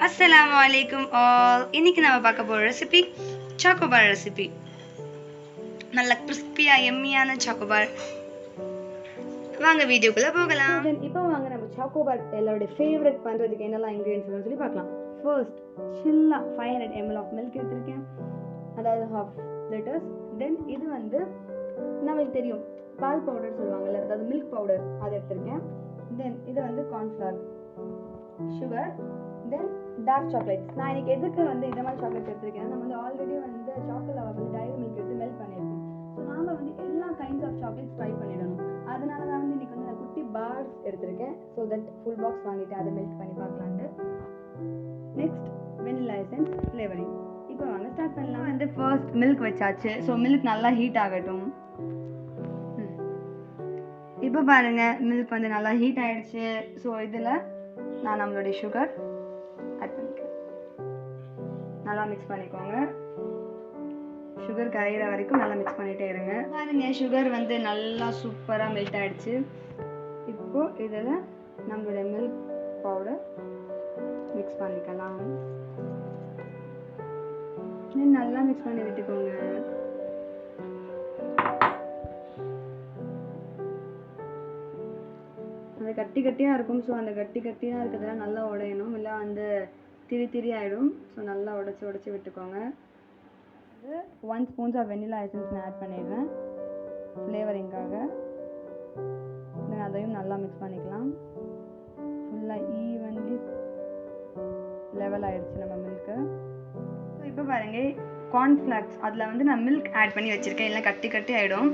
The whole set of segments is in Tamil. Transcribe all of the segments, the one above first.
Assalamu alaikum all. இன்னைக்கு நாம பார்க்க போற ரெசிபி choco bar ரெசிபி. நல்ல கிறிஸ்பியா எம்மியான choco bar. வாங்க வீடியோக்குள்ள போகலாம். இப்போ வாங்க நம்ம choco bar எல்லாரோட ஃபேவரட் பண்றதுக்கு என்னெல்லாம் ingredients சொல்லி பார்க்கலாம். First Chilla 500 ml of milk எடுத்துர்க்கேன். அதாவது half liters. Then இது வந்து நமக்கு தெரியும் பால் பவுடர் சொல்வாங்கல, அதாவது milk powder அது எடுத்துர்க்கேன். Then இது வந்து corn flour, sugar, then dark chocolate. நான் இன்னைக்கு எதுக்கு வந்து இந்த மாதிரி சாக்லேட் எடுத்துர்க்கேன், நம்ம வந்து ஆல்ரெடி வந்து சாக்லேட்ல வந்து டைரி மில்க் எடுத்து மெல்ட் பண்ணிருக்கோம். ஸோ நாம வந்து எல்லா கைண்ட்ஸ் ஆஃப் சாக்லேட்ஸ் ட்ரை பண்ணிடணும். அதனால தான் வந்து இன்னைக்கு வந்து நான் குட்டி பார்ஸ் எடுத்திருக்கேன். ஸோ தட் ஃபுல் பாக்ஸ் வாங்கிட்டு அதை மெல்ட் பண்ணி பார்க்கலான்ட்டு. Next vanilla essence flavouring. இப்போ வாங்க ஸ்டார்ட் பண்ணலாம். வந்து ஃபர்ஸ்ட் மில்க் வச்சாச்சு. ஸோ மில்க் நல்லா ஹீட் ஆகட்டும். இப்போ பாருங்க மில்க் வந்து நல்லா ஹீட் ஆயிடுச்சு. ஸோ இதில் நான் நம்மளுடைய சுகர் ஆட் பண்ணிக்கிறேன். நல்லா மிக்ஸ் பண்ணிக்கோங்க. சுகர் கரையிற வரைக்கும் நல்லா மிக்ஸ் பண்ணிட்டே இருங்க. பாருங்க சுகர் வந்து நல்லா சூப்பராக மெல்ட் ஆயிடுச்சு. இப்போ இதில் நம்மளுடைய மில்க் பவுடர் மிக்ஸ் பண்ணிக்கலாம். நல்லா மிக்ஸ் பண்ணி விட்டுக்கோங்க. அது கட்டி கட்டியாக இருக்கும். ஸோ அந்த கட்டி கட்டியாக இருக்கிறதுலாம் நல்லா உடையணும், இல்லை வந்து திரி திரி ஆகிடும். ஸோ நல்லா உடச்சி விட்டுக்கோங்க. அது 1 ஸ்பூன்ஸ் ஆஃப் வெனிலா எசன்ஸ் நான் ஆட் பண்ணிடுறேன் ஃப்ளேவரிங்காக. தென் அதையும் நல்லா மிக்ஸ் பண்ணிக்கலாம். ஃபுல்லாக ஈவன்லி லெவல் ஆகிடுச்சு நம்ம மில்க்கு. ஸோ இப்போ பாருங்கள் கார்ன்ஃப்ளாக்ஸ் அதில் வந்து நான் மில்க் ஆட் பண்ணி வச்சுருக்கேன், இல்லை கட்டி கட்டி ஆகிடும்.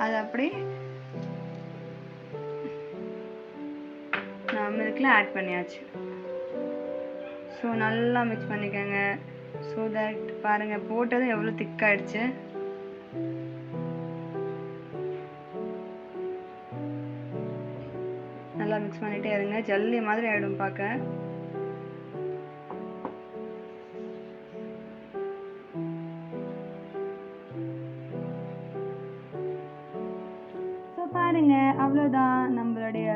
அது அப்படி நான் மில்கில் ஆட் பண்ணியாச்சு. ஸோ நல்லா மிக்ஸ் பண்ணிக்கோங்க. ஸோ தட் பாருங்கள் போட்டதும் எவ்வளோ திக்காயிடுச்சு. நல்லா மிக்ஸ் பண்ணிகிட்டே இருங்க. ஜல்லி மாதிரி ஆகிடும் பார்க்க. ஸோ பாருங்கள் அவ்வளோதான், நம்மளுடைய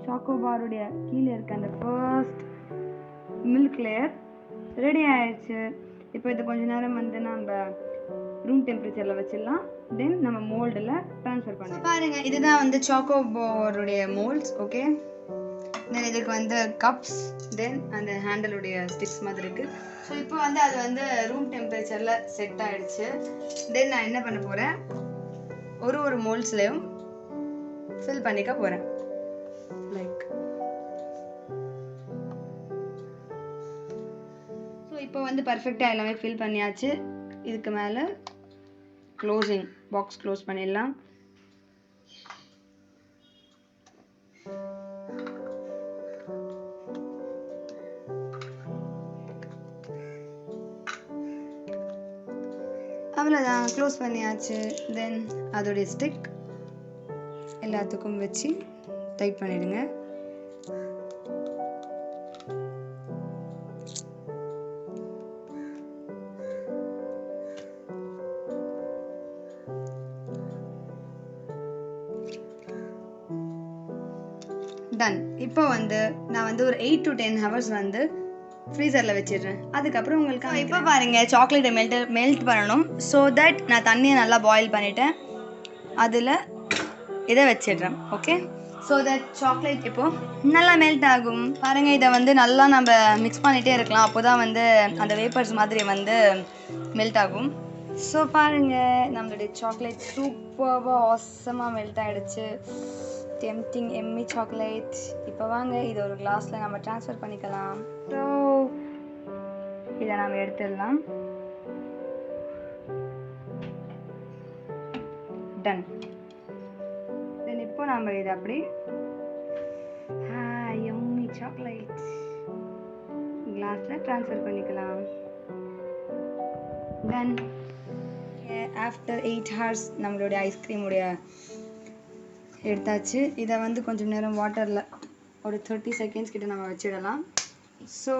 சாக்கோபாருடைய கீழே இருக்க அந்த ஃபர்ஸ்ட் மில்க் லேயர் ரெடி ஆயிடுச்சு. இப்போ இது கொஞ்ச நேரம் வந்து நம்ம ரூம் டெம்பரேச்சரில் வச்சிடலாம். தென் நம்ம மோல்டில் ட்ரான்ஸ்ஃபர் பண்ணலாம். பாருங்க இதுதான் வந்து சாக்கோபாருடைய மோல்ட்ஸ். ஓகே, தென் இதுக்கு வந்து கப்ஸ், தென் அந்த ஹேண்டலுடைய ஸ்டிக்ஸ் மாதிரி இருக்குது. ஸோ இப்போ வந்து அது வந்து ரூம் டெம்பரேச்சரில் செட் ஆகிடுச்சு. தென் நான் என்ன பண்ண போகிறேன், ஒரு மோல்ட்ஸ்லேயும் ஃபில் பண்ணிக்க போகிறேன். லைக் ஸோ இப்போ வந்து பர்ஃபெக்டாக எல்லாமே ஃபில் பண்ணியாச்சு. இதுக்கு மேலே க்ளோசிங் பாக்ஸ் க்ளோஸ் பண்ணிடலாம். அவ்வளோதான், க்ளோஸ் பண்ணியாச்சு. தென் அதோடைய ஸ்டிக் எல்லாத்துக்கும் வச்சு டைட் பண்ணிடுங்க. டன். இப்போ வந்து நான் வந்து ஒரு 8 to 10 hours வந்து ஃப்ரீசரில் வச்சிடுறேன். அதுக்கப்புறம் உங்களுக்கு இப்போ பாருங்கள் சாக்லேட்டை மெல்ட் பண்ணணும். ஸோ தட் நான் தண்ணியை நல்லா பாயில் பண்ணிவிட்டேன், அதில் இதை வச்சிடுறேன். ஓகே, ஸோ தட் சாக்லேட் இப்போது நல்லா மெல்ட் ஆகும். பாருங்கள் இதை வந்து நல்லா நம்ம மிக்ஸ் பண்ணிகிட்டே இருக்கலாம். அப்போ தான் வந்து அந்த வேப்பர்ஸ் மாதிரி வந்து மெல்ட் ஆகும். ஸோ பாருங்கள் நம்மளுடைய சாக்லேட் சூப்பராக ஆசமாக மெல்ட் ஆகிடுச்சு. Tempting yummy chocolate. இப்போ வாங்க இது ஒரு கிளாஸில் நம்ம ட்ரான்ஸ்ஃபர் பண்ணிக்கலாம். ஸோ இதை நம்ம எடுத்துடலாம். டன். தென் இப்போ நம்ம இதை அப்படி எம்மி சாக்லேட் கிளாஸில் ட்ரான்ஸ்ஃபர் பண்ணிக்கலாம். டன். ஆஃப்டர் 8 hours நம்மளுடைய ஐஸ்கிரீமுடைய எடுத்தாச்சு. இதை வந்து கொஞ்சம் நேரம் வாட்டரில் ஒரு 30 seconds கிட்ட நம்ம வச்சிடலாம். ஸோ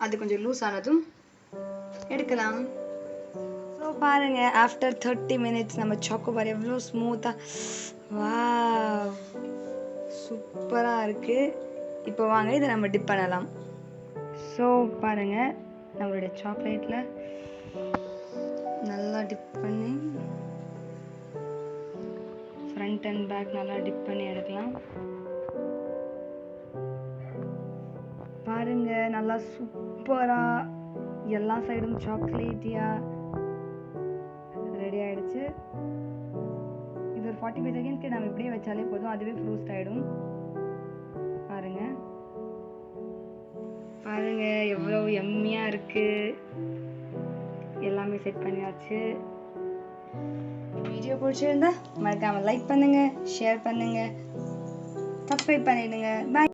அது கொஞ்சம் லூஸ் ஆனதும் எடுக்கலாம். ஸோ பாருங்கள் ஆஃப்டர் 30 minutes நம்ம சாக்கோபார் எவ்வளோ ஸ்மூத்தாக, வா சூப்பராக இருக்குது. இப்போ வாங்க இதை நம்ம டிப் பண்ணலாம். ஸோ பாருங்கள், நம்மளுடைய சாக்லேட்டில் நல்லா டிப் பண்ணி ஃப்ரண்ட் அண்ட் பேக் நல்லா டிப் பண்ணி எடுக்கலாம். பாருங்க, நல்லா சூப்பராக எல்லா சைடும் சாக்லேட்டியாக ரெடி ஆகிடுச்சு. இது ஒரு 45 செகண்ட்ஸ்க்கு நம்ம இப்படியே வச்சாலே போதும், அதுவே ஃப்ரூஸ்ட் ஆகிடும். பாருங்க பாருங்க எவ்வளோ எம்மியாக இருக்குது. எல்லாமே செட் பண்ணியாச்சு. வீடியோ பிடிச்சிருந்தா மறக்காமல் லைக் பண்ணுங்கள், ஷேர் பண்ணுங்கள், சப்ஸ்கிரைப் பண்ணிடுங்க. பாய்.